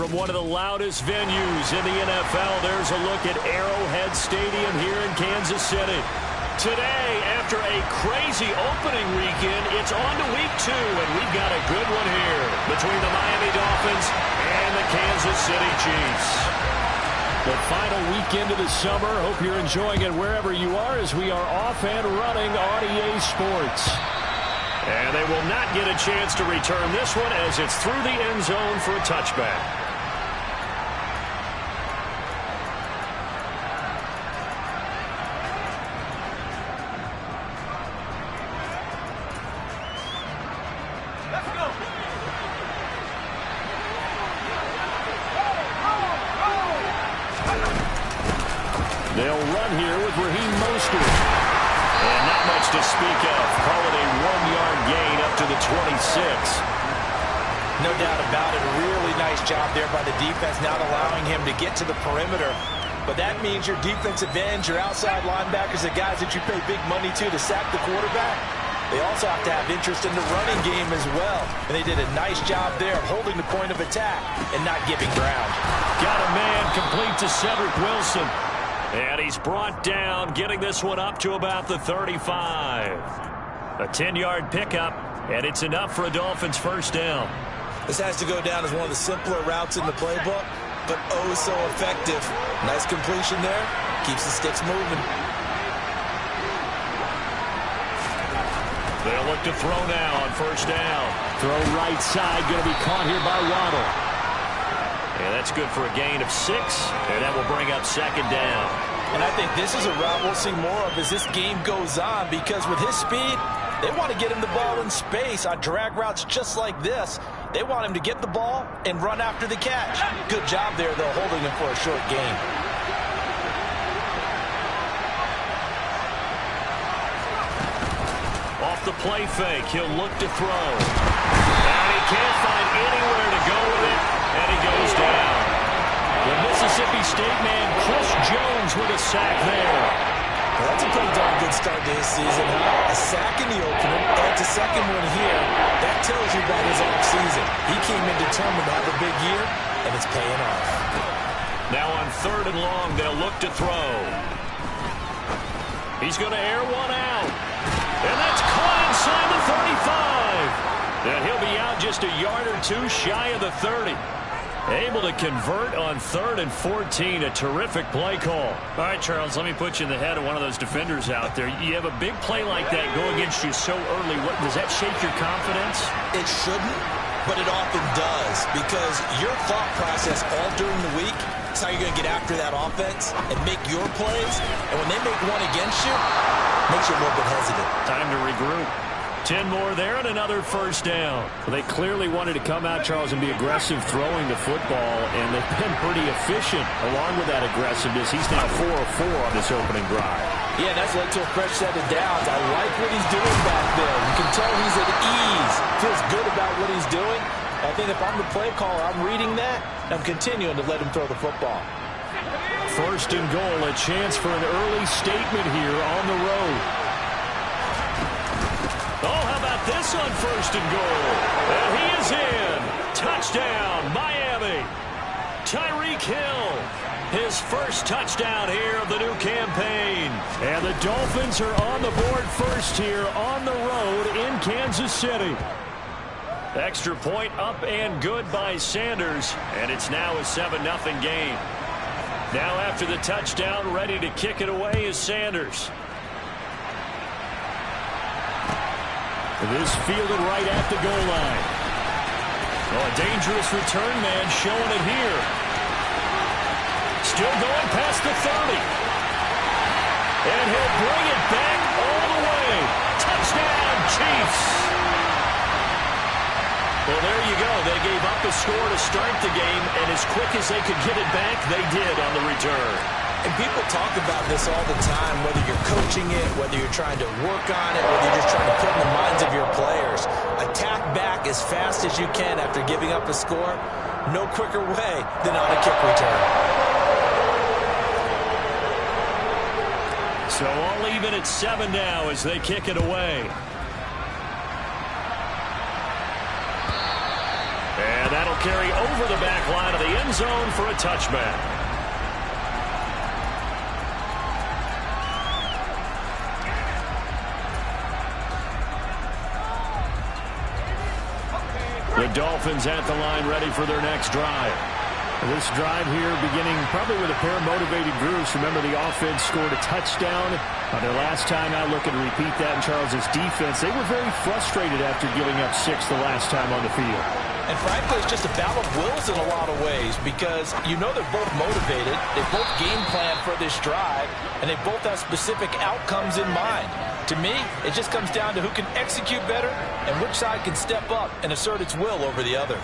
from one of the loudest venues in the NFL. There's a look at Arrowhead Stadium here in Kansas City. Today, after a crazy opening weekend, it's on to week 2, and we've got a good one here between the Miami Dolphins and the Kansas City Chiefs. The final weekend of the summer. Hope you're enjoying it wherever you are as we are off and running on EA Sports. And they will not get a chance to return this one as it's through the end zone for a touchback. They'll run here with Raheem Mostert. And not much to speak of. Call it a 1-yard gain up to the 26. No doubt about it. A really nice job there by the defense, not allowing him to get to the perimeter. But that means your defensive ends, your outside linebackers, the guys that you pay big money to sack the quarterback, they also have to have interest in the running game as well. And they did a nice job there of holding the point of attack and not giving ground. Got a man complete to Cedric Wilson. And he's brought down, getting this one up to about the 35. A 10-yard pickup, and it's enough for a Dolphins first down. This has to go down as one of the simpler routes in the playbook, but oh so effective. Nice completion there. Keeps the sticks moving. They'll look to throw now on first down. Throw right side, going to be caught here by Waddle. And that's good for a gain of 6, and that will bring up second down. And I think this is a route we'll see more of as this game goes on, because with his speed, they want to get him the ball in space on drag routes just like this. They want him to get the ball and run after the catch. Good job there, though, holding him for a short gain. Off the play fake, he'll look to throw. And he can't find anywhere to go with it. And he goes down. The Mississippi State man, Chris Jones, with a sack there. Well, that's a pretty darn good start to his season, huh? A sack in the opener, and a second one here. That tells you about his offseason. He came in determined to have a big year, and it's paying off. Now on 3rd and long, they'll look to throw. He's going to air one out. And that's caught inside the 35. And he'll be out just a yard or 2 shy of the 30. Able to convert on 3rd and 14. A terrific play call. All right, Charles, let me put you in the head of one of those defenders out there. You have a big play like that go against you so early. Does that shake your confidence? It shouldn't, but it often does, because your thought process all during the week is how you're going to get after that offense and make your plays. And when they make one against you, it makes you a little bit hesitant. Time to regroup. 10 more there and another first down. Well, they clearly wanted to come out, Charles, and be aggressive throwing the football, and they've been pretty efficient along with that aggressiveness. He's now 4 of 4 on this opening drive. Yeah, that's led to a fresh set of downs. I like what he's doing back there. You can tell he's at ease. Feels good about what he's doing. I think if I'm the play caller, I'm reading that, and I'm continuing to let him throw the football. 1st and goal, a chance for an early statement here on the road. Oh, how about this on 1st and goal? And he is in. Touchdown, Miami. Tyreek Hill, his first touchdown here of the new campaign. And the Dolphins are on the board first here on the road in Kansas City. Extra point up and good by Sanders. And it's now a 7-0 game. Now after the touchdown, ready to kick it away is Sanders. This fielded right at the goal line. Oh, a dangerous return man showing it here. Still going past the 30. And he'll bring it back all the way. Touchdown, Chiefs. Well, there you go. They gave up a score to start the game, and as quick as they could get it back, they did on the return. And people talk about this all the time, whether you're coaching it, whether you're trying to work on it, whether you're just trying to put in the minds of your players. Attack back as fast as you can after giving up a score. No quicker way than on a kick return. So all even at 7 now as they kick it away. And that'll carry over the back line of the end zone for a touchback. The Dolphins at the line ready for their next drive. This drive here beginning probably with a pair of motivated groups. Remember, the offense scored a touchdown on their last time out. Looking to repeat that in Charles's defense. They were very frustrated after giving up 6 the last time on the field. And frankly, it's just a battle of wills in a lot of ways because you know they're both motivated. They both game plan for this drive, and they both have specific outcomes in mind. To me, it just comes down to who can execute better and which side can step up and assert its will over the other.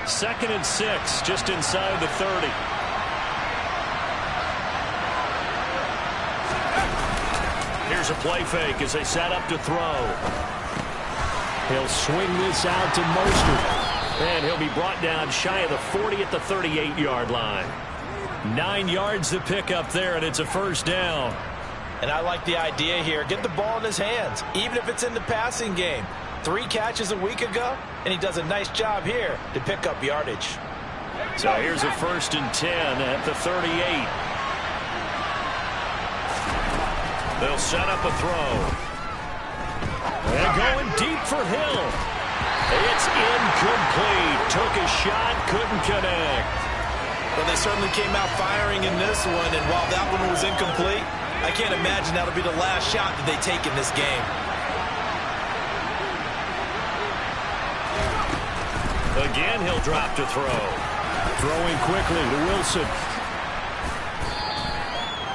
2nd and 6, just inside the 30. Here's a play fake as they set up to throw. He'll swing this out to Mostert. And he'll be brought down shy of the 40 at the 38-yard line. 9 yards to pick up there, and it's a first down. And I like the idea here. Get the ball in his hands, even if it's in the passing game. 3 catches a week ago, and he does a nice job here to pick up yardage. So here's a 1st and 10 at the 38. They'll set up a throw. And going deep for Hill. It's incomplete. Took a shot, couldn't connect. Well, they certainly came out firing in this one, and while that one was incomplete, I can't imagine that'll be the last shot that they take in this game. Again, he'll drop to throw. Throwing quickly to Wilson.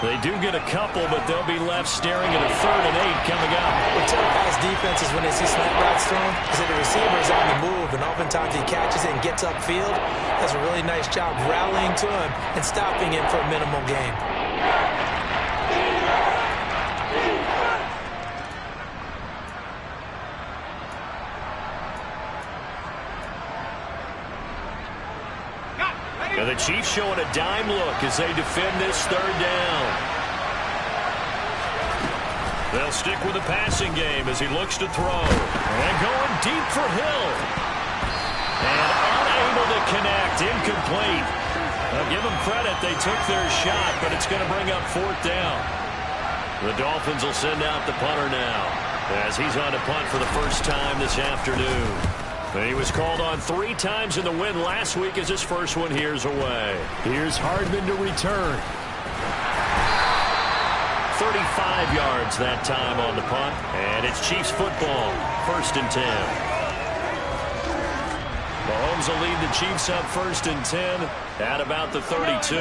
They do get a couple, but they'll be left staring at a 3rd and 8 coming up. What terrifies defenses when they see slant routes thrown is that the receiver is on the move, and oftentimes he catches it and gets upfield. Does a really nice job rallying to him and stopping him for a minimal gain. And the Chiefs showing a dime look as they defend this 3rd down. They'll stick with the passing game as he looks to throw. And going deep for Hill. And unable to connect. Incomplete. I'll give them credit. They took their shot, but it's going to bring up 4th down. The Dolphins will send out the punter now as he's on to punt for the first time this afternoon. And he was called on 3 times in the win last week as his first one here's away. Here's Hardman to return. 35 yards that time on the punt. And it's Chiefs football. 1st and 10. Mahomes will lead the Chiefs up 1st and 10 at about the 32.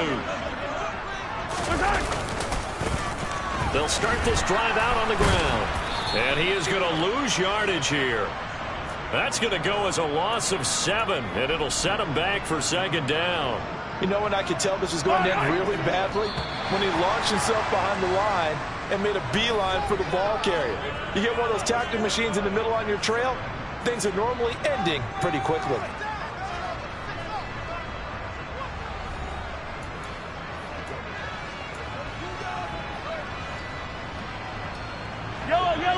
They'll start this drive out on the ground. And he is going to lose yardage here. That's going to go as a loss of 7, and it'll set him back for 2nd down. You know when I could tell this was going to end really badly? When he launched himself behind the line and made a beeline for the ball carrier. You get one of those tackling machines in the middle on your trail, things are normally ending pretty quickly.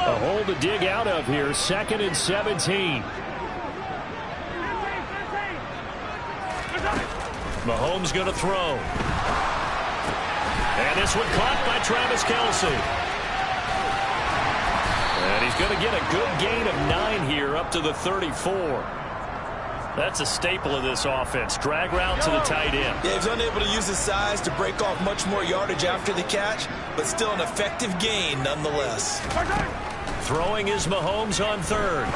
A hole to dig out of here. 2nd and 17. Mahomes going to throw. And this one caught by Travis Kelce. And he's going to get a good gain of 9 here up to the 34. That's a staple of this offense. Drag route to the tight end. Yeah, he's unable to use his size to break off much more yardage after the catch, but still an effective gain nonetheless. Throwing is Mahomes on 3rd.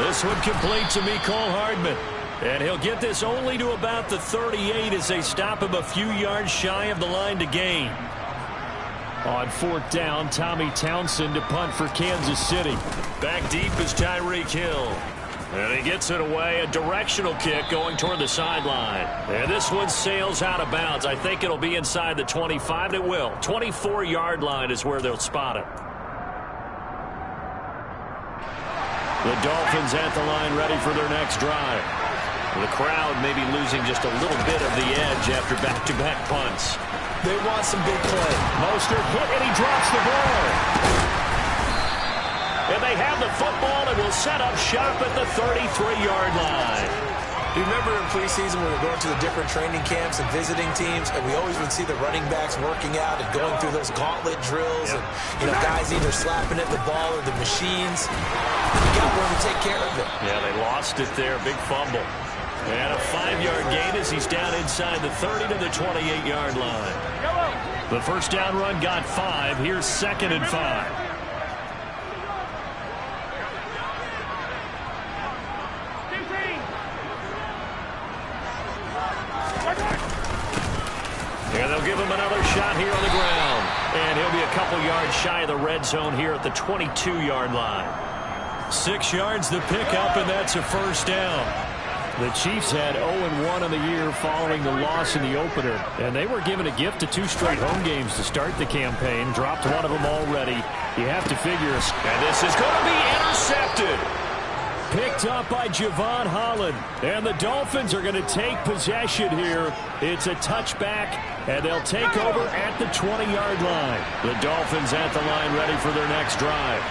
This one complete to Mecole Hardman. And he'll get this only to about the 38 as they stop him a few yards shy of the line to gain. On 4th down, Tommy Townsend to punt for Kansas City. Back deep is Tyreek Hill. And he gets it away, a directional kick going toward the sideline. And this one sails out of bounds. I think it'll be inside the 25, and it will. 24-yard line is where they'll spot it. The Dolphins at the line ready for their next drive. The crowd may be losing just a little bit of the edge after back-to-back punts. They want some big play. Mostert hit, and he drops the ball. And they have the football and will set up shop at the 33-yard line. Do you remember in preseason when we were going to the different training camps and visiting teams, and we always would see the running backs working out and going through those gauntlet drills, and guys either slapping at the ball or the machines. You got one to take care of it. Yeah, they lost it there. Big fumble. And a 5-yard gain as he's down inside the 30 to the 28-yard line. The first down run got 5. Here's 2nd and 5. And they'll give him another shot here on the ground. And he'll be a couple yards shy of the red zone here at the 22-yard line. 6 yards the pickup, and that's a first down. The Chiefs had 0-1 in the year following the loss in the opener. And they were given a gift of 2 straight home games to start the campaign. Dropped one of them already. You have to figure. And this is going to be intercepted. Picked up by Javon Holland. And the Dolphins are going to take possession here. It's a touchback, and they'll take over at the 20-yard line. The Dolphins at the line ready for their next drive.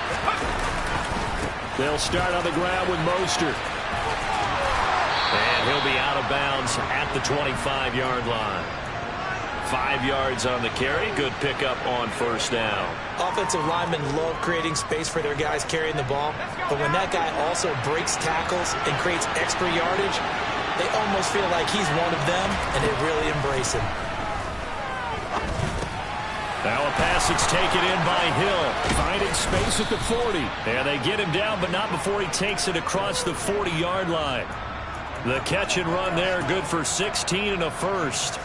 They'll start on the ground with Mostert. And he'll be out of bounds at the 25-yard line. 5 yards on the carry. Good pickup on first down. Offensive linemen love creating space for their guys carrying the ball, but when that guy also breaks tackles and creates extra yardage, they almost feel like he's one of them, and they really embrace him. Now a pass that's taken in by Hill, finding space at the 40. And they get him down, but not before he takes it across the 40-yard line. The catch and run there, good for 16 and a first.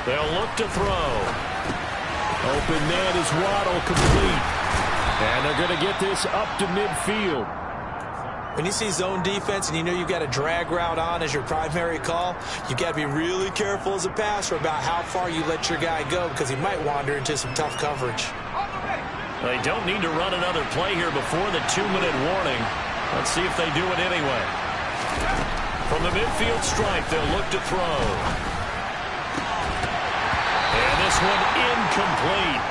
They'll look to throw. Open man is Waddle, complete. And they're going to get this up to midfield. When you see zone defense and you know you've got a drag route on as your primary call, you've got to be really careful as a passer about how far you let your guy go, because he might wander into some tough coverage. They don't need to run another play here before the 2-minute warning. Let's see if they do it anyway. From the midfield stripe, they'll look to throw. And this one incomplete.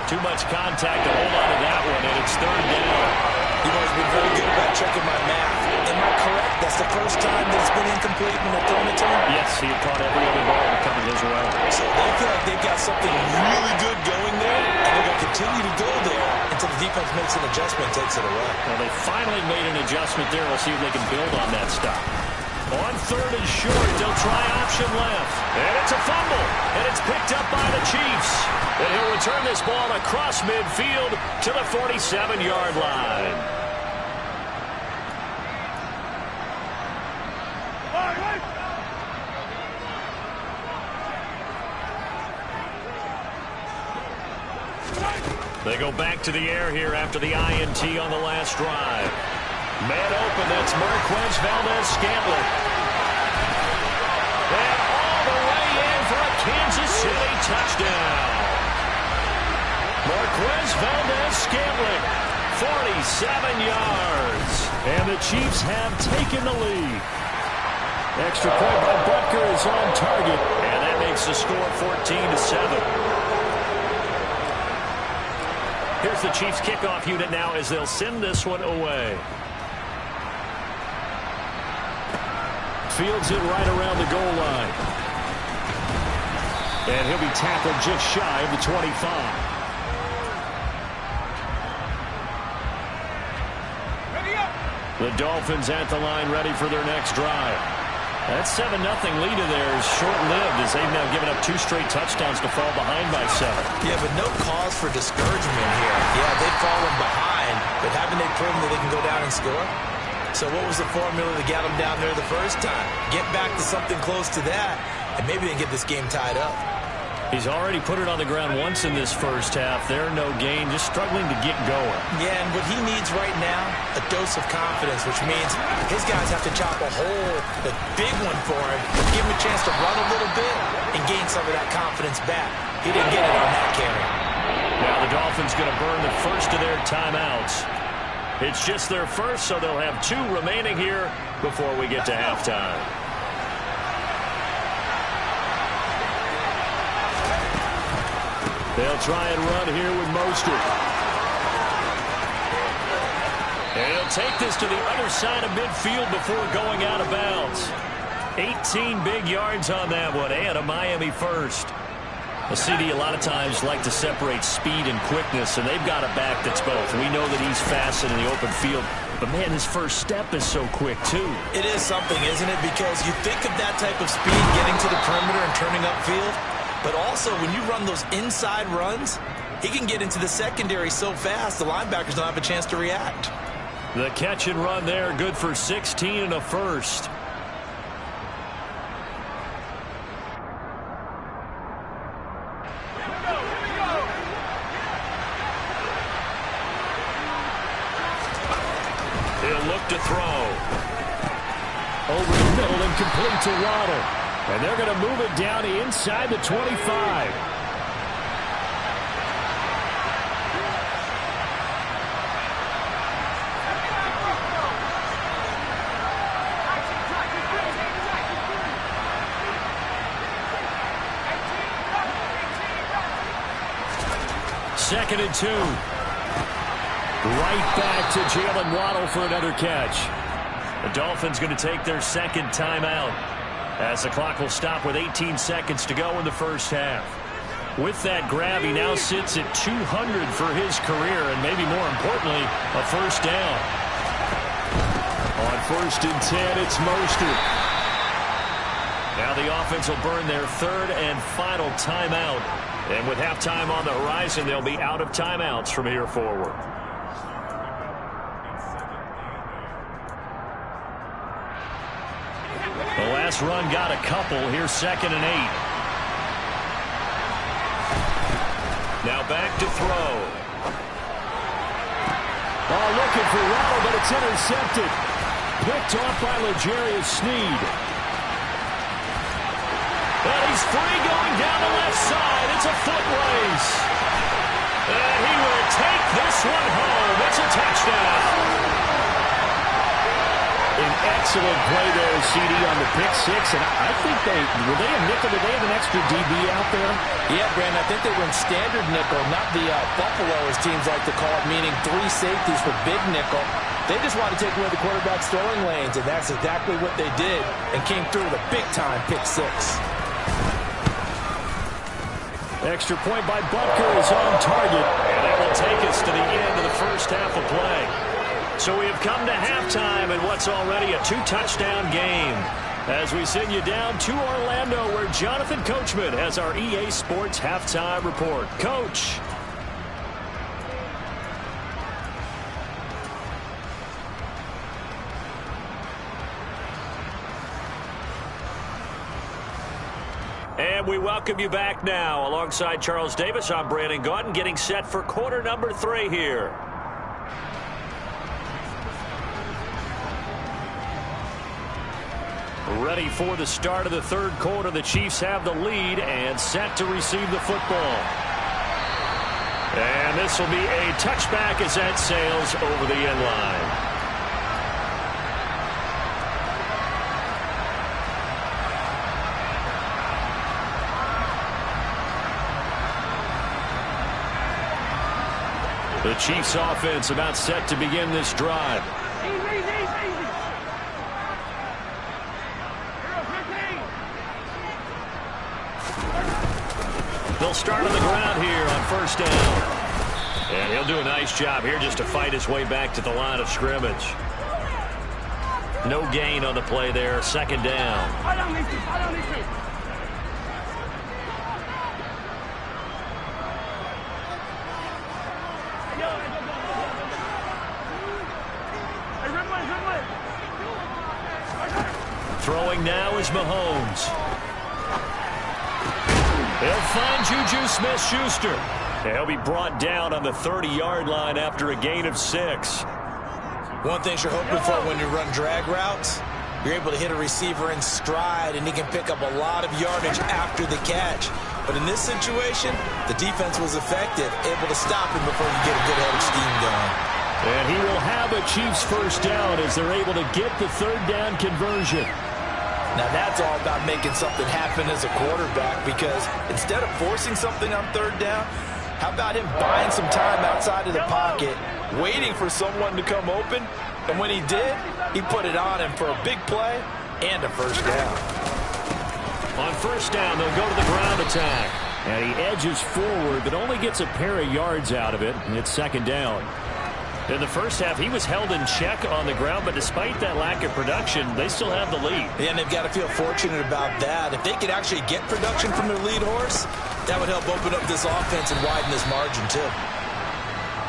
Too much contact to hold on to that one, and it's 3rd down. You've always been very good about checking my math. Am I correct? That's the first time that it's been incomplete when they're throwing it to him? Yes, he had caught every other ball coming his way. So they feel like they've got something really good going there, and they're going to continue to go there until the defense makes an adjustment and takes it away. Well, they finally made an adjustment there. We'll see if they can build on that stop. On 3rd and short, they'll try option left. And it's a fumble. And it's picked up by the Chiefs. And he'll return this ball across midfield to the 47-yard line. They go back to the air here after the INT on the last drive. Man open, that's Marquez Valdez-Scantling. And all the way in for a Kansas City touchdown. Marquez Valdez-Scantling, 47 yards. And the Chiefs have taken the lead. Extra point by Butker is on target. And that makes the score 14-7. Here's the Chiefs kickoff unit now as they'll send this one away. Fields it right around the goal line. And he'll be tackled just shy of the 25. The Dolphins at the line ready for their next drive. That 7-0 lead of theirs short-lived as they've now given up 2 straight touchdowns to fall behind by 7. Yeah, but no cause for discouragement here. Yeah, they've fallen behind, but haven't they proven that they can go down and score? So what was the formula to get them down there the first time? Get back to something close to that, and maybe they can get this game tied up. He's already put it on the ground once in this first half. They're no gain, just struggling to get going. Yeah, and what he needs right now, a dose of confidence, which means his guys have to chop a hole, a big one for him, give him a chance to run a little bit and gain some of that confidence back. He didn't get it on that carry. Now the Dolphins going to burn the first of their timeouts. It's just their first, so they'll have 2 remaining here before we get to halftime. They'll try and run here with Mostert. And he'll take this to the other side of midfield before going out of bounds. 18 big yards on that one, and a Miami first. A CD a lot of times like to separate speed and quickness, and they've got a back that's both. We know that he's fast in the open field, but, man, his first step is so quick, too. It is something, isn't it? Because you think of that type of speed getting to the perimeter and turning upfield, but also when you run those inside runs, he can get into the secondary so fast the linebackers don't have a chance to react. The catch and run there, good for 16 and a first. He'll look to throw. Over the middle and complete to Waddle. And they're going to move it down inside the 25. Second and 2. Right back to Jalen Waddle for another catch. The Dolphins going to take their second timeout as the clock will stop with 18 seconds to go in the first half. With that grab, he now sits at 200 for his career, and maybe more importantly, a first down. On 1st and 10, it's Mostert. Now the offense will burn their third and final timeout. And with halftime on the horizon, they'll be out of timeouts from here forward. The last run got a couple. Here's 2nd and 8. Now back to throw. Oh, looking for Waddle, but it's intercepted. Picked off by L'Jarius Sneed. And he's free going down the left side. It's a foot race. And he will take this one home. It's a touchdown. An excellent play there, CD, on the pick six. And I think were they a nickel? Did they have an extra DB out there? Yeah, Brandon, I think they were in standard nickel, not the Buffalo, as teams like to call it, meaning 3 safeties for big nickel. They just wanted to take away the quarterback's throwing lanes, and that's exactly what they did, and came through with a big-time pick six. Extra point by Butker is on target, and that will take us to the end of the first half of play. So we have come to halftime in what's already a 2-touchdown game as we send you down to Orlando, where Jonathan Coachman has our EA Sports halftime report. Coach. And we welcome you back now. Alongside Charles Davis, I'm Brandon Gaudin, getting set for quarter number 3 here. Ready for the start of the third quarter. The Chiefs have the lead and set to receive the football. And this will be a touchback as that sails over the end line. The Chiefs offense about set to begin this drive. They'll start on the ground here on first down. And he'll do a nice job here just to fight his way back to the line of scrimmage. No gain on the play there. Second down. Throwing now is Mahomes. He'll find Juju Smith-Schuster. He'll be brought down on the 30-yard line after a gain of 6. One thing you're hoping for when you run drag routes, you're able to hit a receiver in stride, and he can pick up a lot of yardage after the catch. But in this situation, the defense was effective, able to stop him before you get a good head of steam going. And he will have a Chiefs first down as they're able to get the third down conversion. Now that's all about making something happen as a quarterback, because instead of forcing something on third down, How about him buying some time outside of the pocket, waiting for someone to come open, and when he did, he put it on him for a big play and a first down. On first down, they'll go to the ground attack. And he edges forward, but only gets a pair of yards out of it. And it's second down. In the first half, he was held in check on the ground, but despite that lack of production, they still have the lead. And they've got to feel fortunate about that. If they could actually get production from their lead horse, that would help open up this offense and widen this margin, too.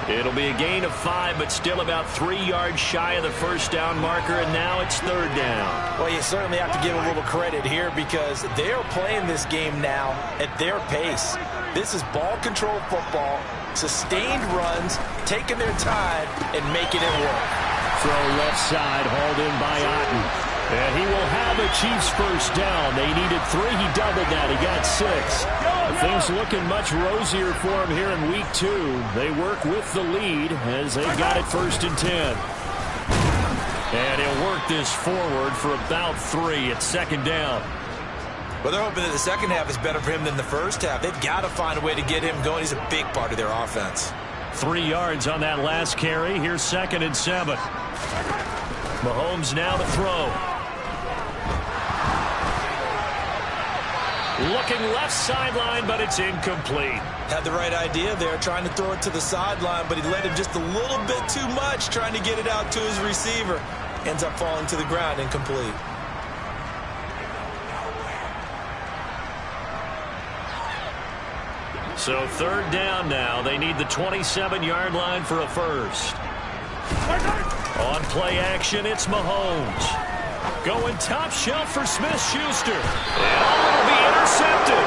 It'll be a gain of 5, but still about 3 yards shy of the first down marker, and now it's third down. Well, you certainly have to give a little credit here because they are playing this game now at their pace. This is ball control football, sustained runs, taking their time, and making it work. Throw left side, hauled in by Otten. And he will have a Chiefs first down. They needed 3. He doubled that. He got 6. Things looking much rosier for him here in week 2. They work with the lead as they got it first and 10. And he'll work this forward for about 3 at second down. Well, they're hoping that the second half is better for him than the first half. They've got to find a way to get him going. He's a big part of their offense. 3 yards on that last carry. Here's second and 7. Mahomes now to throw. Looking left sideline, but it's incomplete. Had the right idea there, trying to throw it to the sideline, but he let him just a little bit too much, trying to get it out to his receiver. Ends up falling to the ground, incomplete. So third down now. They need the 27-yard line for a first. On play action, it's Mahomes. Going top shelf for Smith-Schuster. And will be intercepted.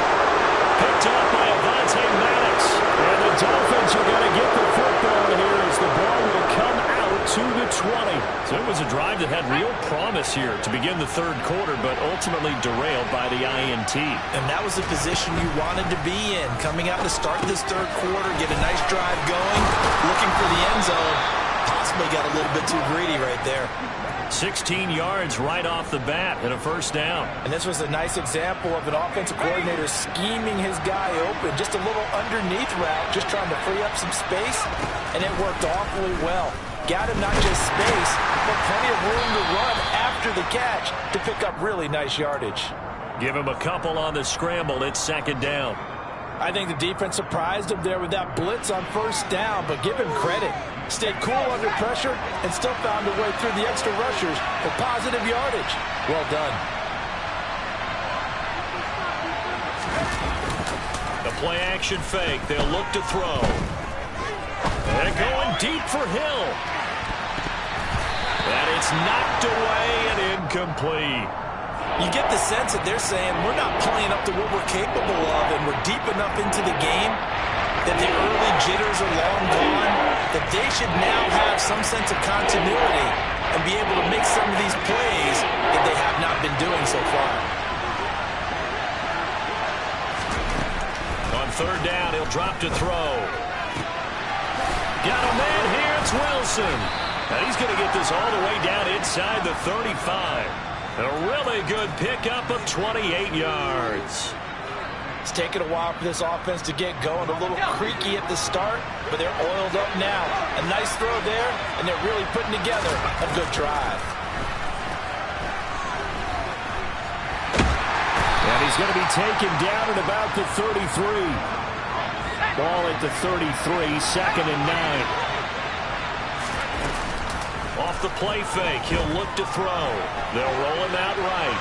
Picked up by Avonte Maddox. And the Dolphins are going to get the football here as the ball will come out to the 20. So it was a drive that had real promise here to begin the third quarter, but ultimately derailed by the INT. And that was the position you wanted to be in. Coming out to start this third quarter, get a nice drive going, looking for the end zone. Possibly got a little bit too greedy right there. 16 yards right off the bat and a first down. And this was a nice example of an offensive coordinator scheming his guy open. Just a little underneath route, just trying to free up some space, and it worked awfully well. Got him not just space, but plenty of room to run after the catch to pick up really nice yardage. Give him a couple on the scramble. It's second down. I think the defense surprised him there with that blitz on first down, but give him credit. Stayed cool under pressure and still found a way through the extra rushers for positive yardage. Well done. The play action fake. They'll look to throw. And going deep for Hill. And it's knocked away and incomplete. You get the sense that they're saying we're not playing up to what we're capable of, and we're deep enough into the game that the early jitters are long gone, that they should now have some sense of continuity and be able to make some of these plays that they have not been doing so far. On third down, he'll drop to throw. Got a man here, it's Wilson. And he's going to get this all the way down inside the 35. A really good pickup of 28 yards. It's taken a while for this offense to get going. A little creaky at the start, but they're oiled up now. A nice throw there, and they're really putting together a good drive. And he's going to be taken down at about the 33. Ball at the 33, second and 9. Off the play fake, he'll look to throw. They'll roll him out right.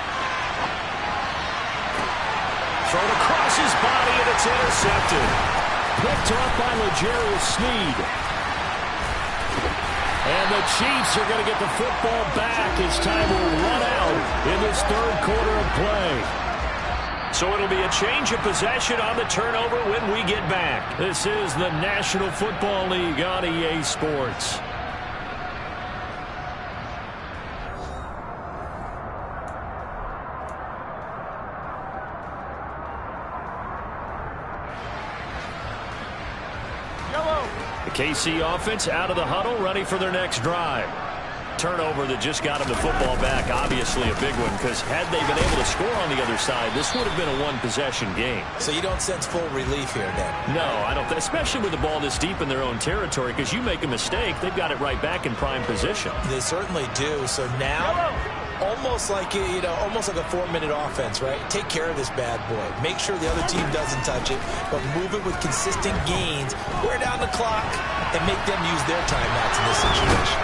Thrown across his body, and it's intercepted. Picked up by L'Jarius Sneed. And the Chiefs are going to get the football back as time will run out in this third quarter of play. So it'll be a change of possession on the turnover when we get back. This is the National Football League on EA Sports. The KC offense out of the huddle, ready for their next drive. turnover that just got him the football back, obviously a big one, because had they been able to score on the other side, this would have been a one-possession game. So you don't sense full relief here, then? No, I don't, especially with the ball this deep in their own territory, because you make a mistake, they've got it right back in prime position. They certainly do. So now, almost like almost like a 4-minute offense, right? Take care of this bad boy. Make sure the other team doesn't touch it, but move it with consistent gains. Wear down the clock and make them use their timeouts in this situation.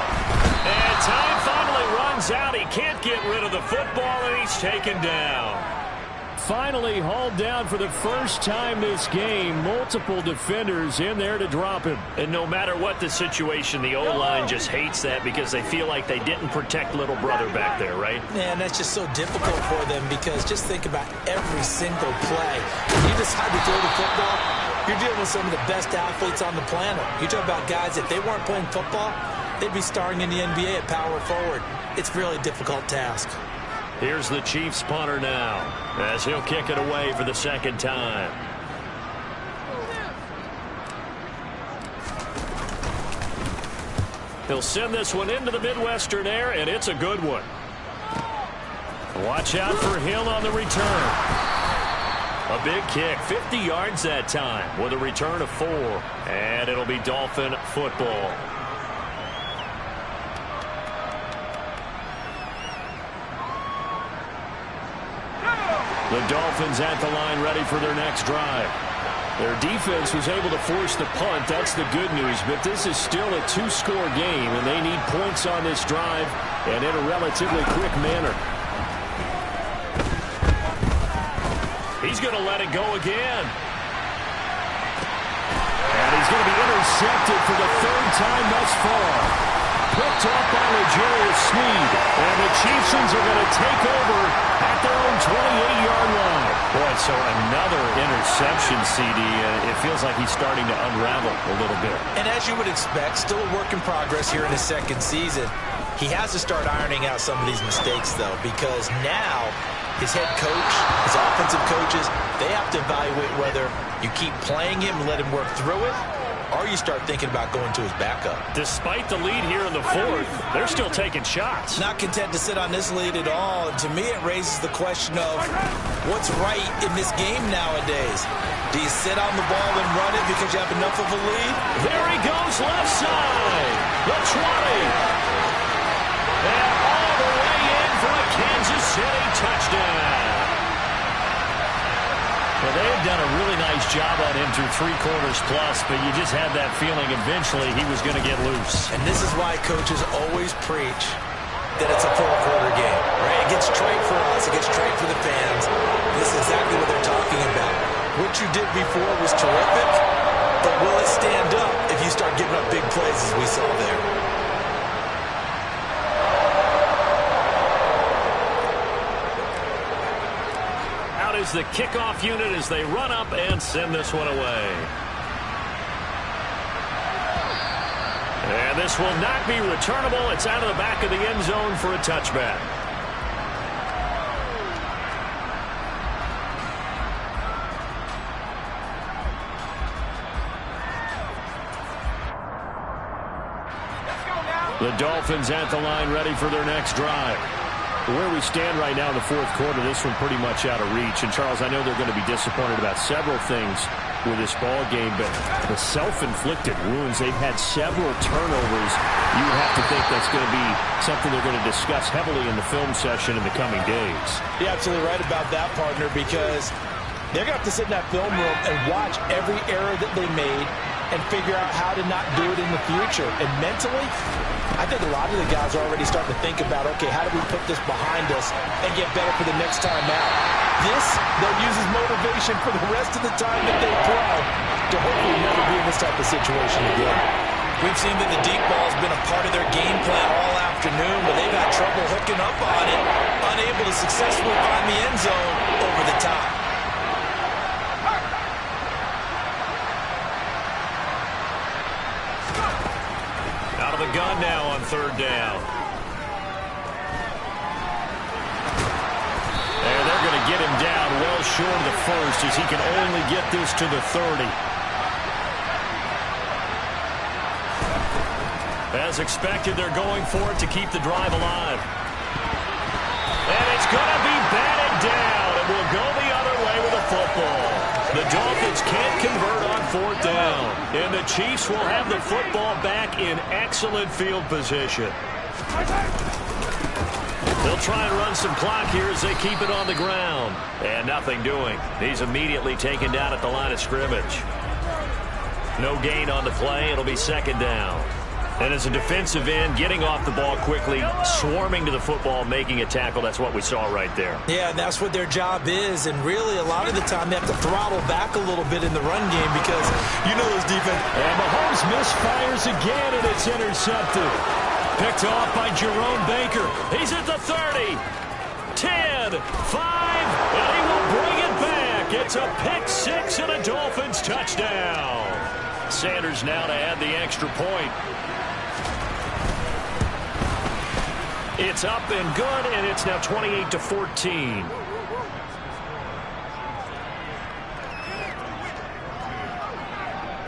And time finally runs out. He can't get rid of the football, and he's taken down. Finally hauled down for the first time this game. Multiple defenders in there to drop him. And no matter what the situation, the O-line just hates that because they feel like they didn't protect little brother back there, right? Man, that's just so difficult for them because just think about every single play. When you decide to throw the football, you're dealing with some of the best athletes on the planet. You talk about guys, if they weren't playing football, they'd be starring in the NBA at power forward. It's a really difficult task. Here's the Chiefs punter now as he'll kick it away for the second time. He'll send this one into the Midwestern air, and it's a good one. Watch out for Hill on the return. A big kick, 50 yards that time with a return of 4. And it'll be Dolphin football. The Dolphins at the line ready for their next drive. Their defense was able to force the punt. That's the good news. But this is still a 2-score game, and they need points on this drive and in a relatively quick manner. He's going to let it go again. And he's going to be intercepted for the 3rd time thus far. Picked off by L'Jarius Sneed. And the Chiefs are going to take over at their own 28-yard line. Boy, so another interception, CD. It feels like he's starting to unravel a little bit. And as you would expect, still a work in progress here in his second season. He has to start ironing out some of these mistakes, though, because now his head coach, his offensive coaches, they have to evaluate whether you keep playing him and let him work through it, or you start thinking about going to his backup. Despite the lead here in the 4th, they're still taking shots. Not content to sit on this lead at all. And to me, it raises the question of what's right in this game nowadays. Do you sit on the ball and run it because you have enough of a lead? There he goes, left side. The 20. And all the way in for a Kansas City touchdown. Well, they had done a really nice job on him through 3 quarters plus, but you just had that feeling eventually he was going to get loose. And this is why coaches always preach that it's a 4-quarter game, right? It gets trite for us. It gets trite for the fans. This is exactly what they're talking about. What you did before was terrific, but will it stand up if you start giving up big plays as we saw there? Is the kickoff unit as they run up and send this one away. And this will not be returnable. It's out of the back of the end zone for a touchback. The Dolphins at the line ready for their next drive. Where we stand right now in the 4th quarter, this one pretty much out of reach. And, Charles, I know they're going to be disappointed about several things with this ball game, but the self-inflicted wounds, they've had several turnovers. You would have to think that's going to be something they're going to discuss heavily in the film session in the coming days. You're absolutely right about that, partner, because they're going to have to sit in that film room and watch every error that they made and figure out how to not do it in the future. And mentally, I think a lot of the guys are already starting to think about, okay, how do we put this behind us and get better for the next time out? This, they'll use as motivation for the rest of the time that they play to hopefully never be in this type of situation again. We've seen that the deep ball has been a part of their game plan all afternoon, but they've had trouble hooking up on it, unable to successfully find the end zone over the top. Out of the gun now on 3rd down. And they're going to get him down well short of the 1st as he can only get this to the 30. As As expected, they're going for it to keep the drive alive. And it's going to be batted down, and we'll go the other way with the football. The Dolphins can't convert on 4th down, and the Chiefs will have the football back in excellent field position. They'll try and run some clock here as they keep it on the ground. And nothing doing. He's immediately taken down at the line of scrimmage. No gain on the play. It'll be 2nd down. And as a defensive end, getting off the ball quickly, swarming to the football, making a tackle, that's what we saw right there. Yeah, and that's what their job is. And really, a lot of the time, they have to throttle back a little bit in the run game because you know those defense. And Mahomes misfires again, and it's intercepted. Picked off by Jerome Baker. He's at the 30. 10, 5, and he will bring it back. It's a pick 6 and a Dolphins touchdown. Sanders now to add the extra point. It's up and good, and it's now 28-14.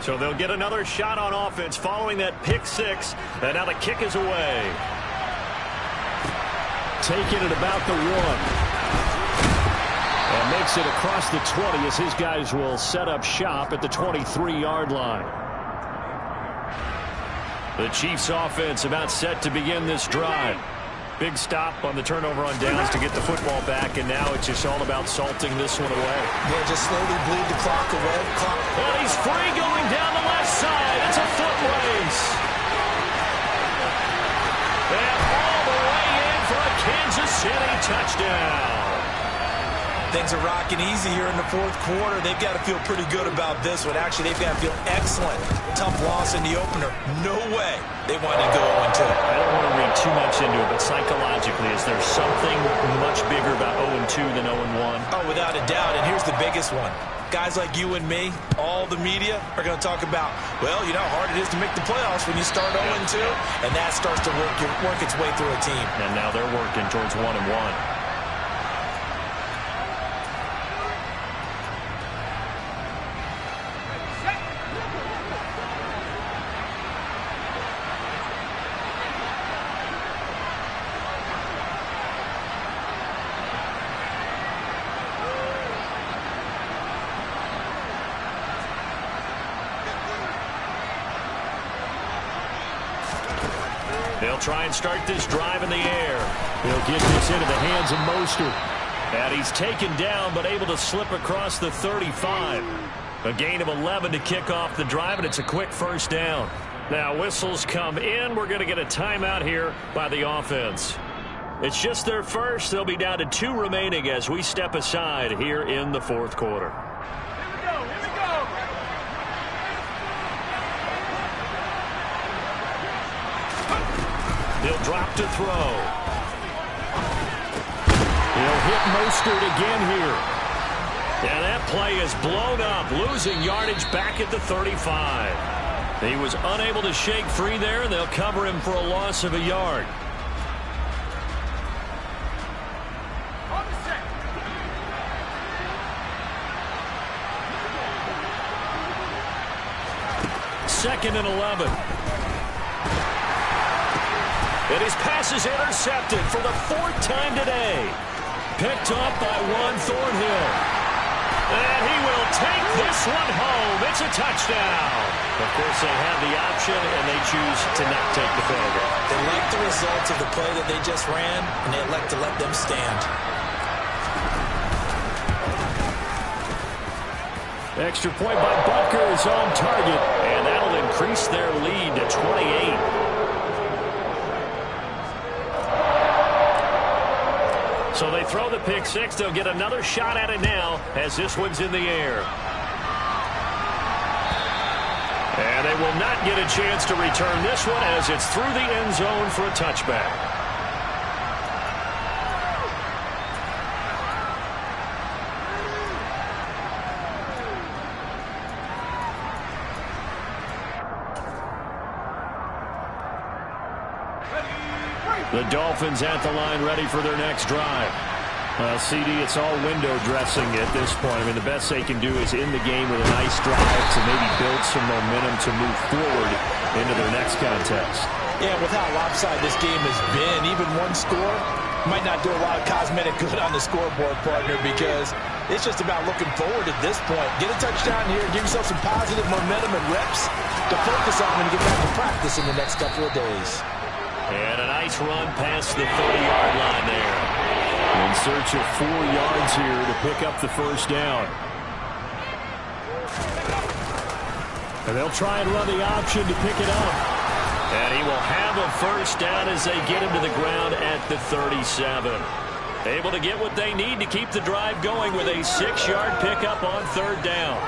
So they'll get another shot on offense following that pick 6, and now the kick is away. Taking it about the 1. And makes it across the 20 as his guys will set up shop at the 23-yard line. The Chiefs offense about set to begin this drive. Big stop on the turnover on downs to get the football back, and now it's just all about salting this one away. Yeah, just slowly bleed the clock away. And he's free going down the left side. It's a foot race. And all the way in for a Kansas City touchdown. Things are rocking easy here in the 4th quarter. They've got to feel pretty good about this one. Actually, they've got to feel excellent. Tough loss in the opener. No way they wanted to go 0-2. I don't want to read too much into it, but psychologically, is there something much bigger about 0-2 than 0-1? Oh, without a doubt, and here's the biggest one. Guys like you and me, all the media, are going to talk about, well, you know how hard it is to make the playoffs when you start 0-2, and that starts to work its way through a team. And now they're working towards 1-1. They'll try and start this drive in the air. He'll get this into the hands of Mostert. And he's taken down but able to slip across the 35. A gain of 11 to kick off the drive, and it's a quick 1st down. Now whistles come in. We're going to get a timeout here by the offense. It's just their first. They'll be down to 2 remaining as we step aside here in the 4th quarter. He'll drop to throw. He'll hit Mostert again here. And that play is blown up, losing yardage back at the 35. He was unable to shake free there, and they'll cover him for a loss of a yard. Second and 11. And his pass is intercepted for the 4th time today. Picked off by Juan Thornhill. And he will take this one home. It's a touchdown. Of course, they have the option, and they choose to not take the penalty. They like the results of the play that they just ran, and they elect to let them stand. Extra point by Butker is on target, and that'll increase their lead to 28. So they throw the pick 6. They'll get another shot at it now as this one's in the air. And they will not get a chance to return this one as it's through the end zone for a touchback. The Dolphins at the line ready for their next drive. Well, CD, it's all window dressing at this point. I mean, the best they can do is in the game with a nice drive to maybe build some momentum to move forward into their next contest. Yeah, with how lopsided this game has been, even one score might not do a lot of cosmetic good on the scoreboard, partner, because it's just about looking forward at this point. Get a touchdown here, give yourself some positive momentum and reps to focus on when you get back to practice in the next couple of days. And a nice run past the 30-yard line there. In search of 4 yards here to pick up the first down. And they'll try and run the option to pick it up. And he will have a first down as they get him to the ground at the 37. Able to get what they need to keep the drive going with a 6-yard pickup on third down.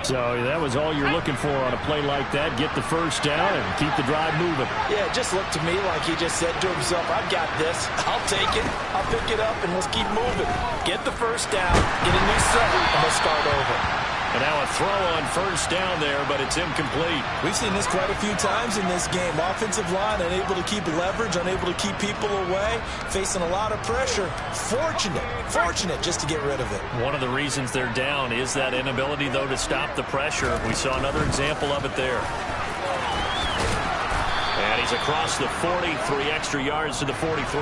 So that was all you're looking for on a play like that. Get the first down and keep the drive moving. Yeah, it just looked to me like he just said to himself, I've got this. I'll take it. I'll pick it up, and let's keep moving. Get the first down, get a new set, and let's start over. And now a throw on first down there, but it's incomplete. We've seen this quite a few times in this game. Offensive line unable to keep leverage, unable to keep people away, facing a lot of pressure. Fortunate just to get rid of it. One of the reasons they're down is that inability, though, to stop the pressure. We saw another example of it there. And he's across the 40, 3 extra yards to the 43.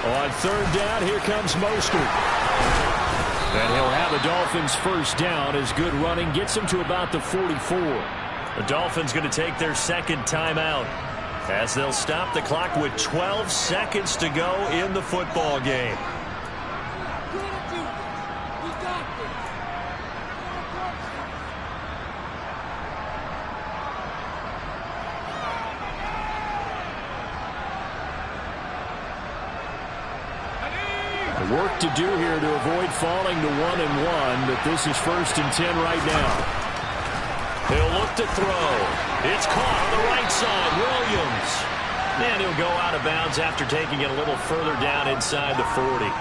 On third down, here comes Mostert. And he'll have the Dolphins first down as good running gets him to about the 44. The Dolphins going to take their second timeout as they'll stop the clock with 12 seconds to go in the football game. Work to do here to avoid falling to 1-1, but this is 1st and 10 right now. He'll look to throw. It's caught on the right side. Williams. And he'll go out of bounds after taking it a little further down inside the 40.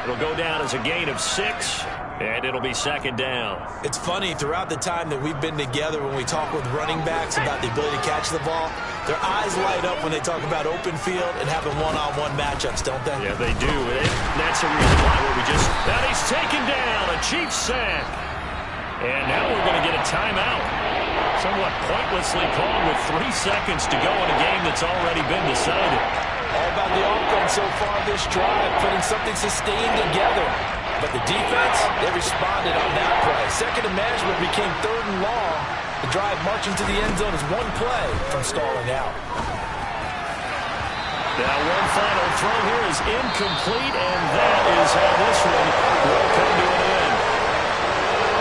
It'll go down as a gain of 6, and it'll be second down. It's funny, throughout the time that we've been together, when we talk with running backs about the ability to catch the ball, their eyes light up when they talk about open field and having one-on-one matchups, don't they? Yeah, they do. And that's the reason why we just... And he's taken down. A Chiefs sack. And now we're going to get a timeout. Somewhat pointlessly called with 3 seconds to go in a game that's already been decided. All about the offense so far this drive, putting something sustained together. But the defense, they responded on that play. Second and management became 3rd and long. The drive marching to the end zone is 1 play from stalling out. Now one final throw here is incomplete, and that is how this one will come to an end.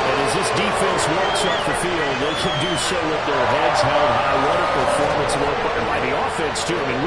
And as this defense walks off the field, they can do so with their heads held high. What a performance by the offense, too. I mean,